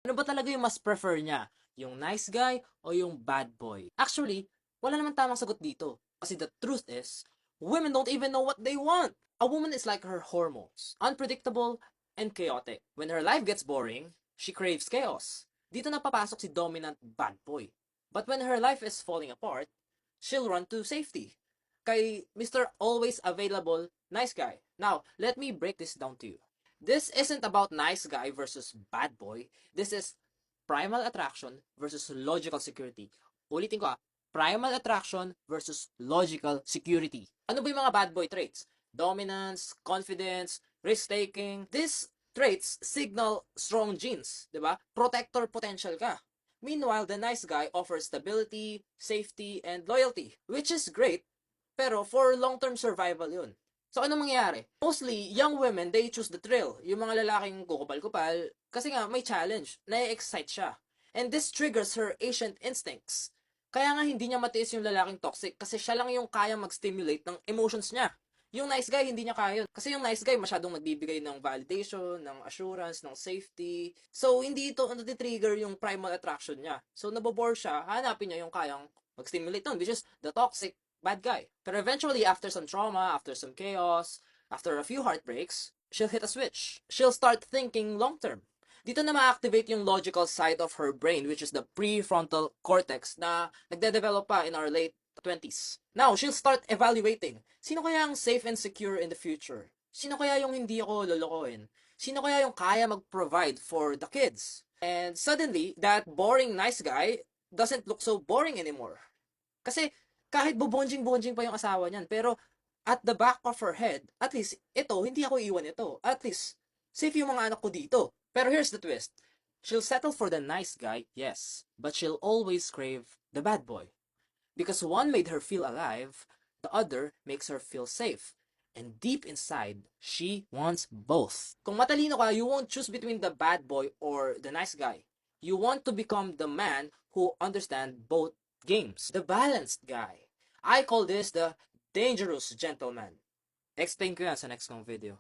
Ano ba talaga yung mas prefer niya? Yung nice guy o yung bad boy? Actually, wala naman tamang sagot dito. Kasi the truth is, women don't even know what they want. A woman is like her hormones, unpredictable and chaotic. When her life gets boring, she craves chaos. Dito na papasok si dominant bad boy. But when her life is falling apart, she'll run to safety. Kay Mr. Always Available Nice Guy. Now, let me break this down to you. This isn't about nice guy versus bad boy. This is primal attraction versus logical security. Ulitin ko primal attraction versus logical security. Ano ba yung mga bad boy traits? Dominance, confidence, risk-taking. These traits signal strong genes, di ba? Protector potential ka. Meanwhile, the nice guy offers stability, safety, and loyalty, which is great, pero for long-term survival yun. So, ano mangyayari? Mostly, young women, they choose the thrill. Yung mga lalaking kukupal-kupal, kasi nga, may challenge. Na-excite siya. And this triggers her ancient instincts. Kaya nga hindi niya matiis yung lalaking toxic kasi siya lang yung kaya mag-stimulate ng emotions niya. Yung nice guy, hindi niya kaya yun. Kasi yung nice guy, masyadong nagbibigay ng validation, ng assurance, ng safety. So, hindi ito trigger yung primal attraction niya. So, nabobore siya, hanapin niya yung kayang mag-stimulate nun, which is the toxic bad guy. But eventually, after some trauma, after some chaos, after a few heartbreaks, she'll hit a switch. She'll start thinking long-term. Dito na ma-activate yung logical side of her brain, which is the prefrontal cortex na nagde-develop pa in our late 20s. Now, she'll start evaluating. Sino kaya ang safe and secure in the future? Sino kaya yung hindi ako lolokohin? Sino kaya yung kaya mag-provide for the kids? And suddenly, that boring nice guy doesn't look so boring anymore. Kasi kahit bubonjing-bonjing pa yung asawa niyan, pero at the back of her head, at least, ito, hindi ako iwan ito. At least, safe yung mga anak ko dito. Pero here's the twist. She'll settle for the nice guy, yes, but she'll always crave the bad boy. Because one made her feel alive, the other makes her feel safe. And deep inside, she wants both. Kung matalino ka, you won't choose between the bad boy or the nice guy. You want to become the man who understands both games. The balanced guy. I call this the dangerous gentleman. Explain ko yan sa next kong video.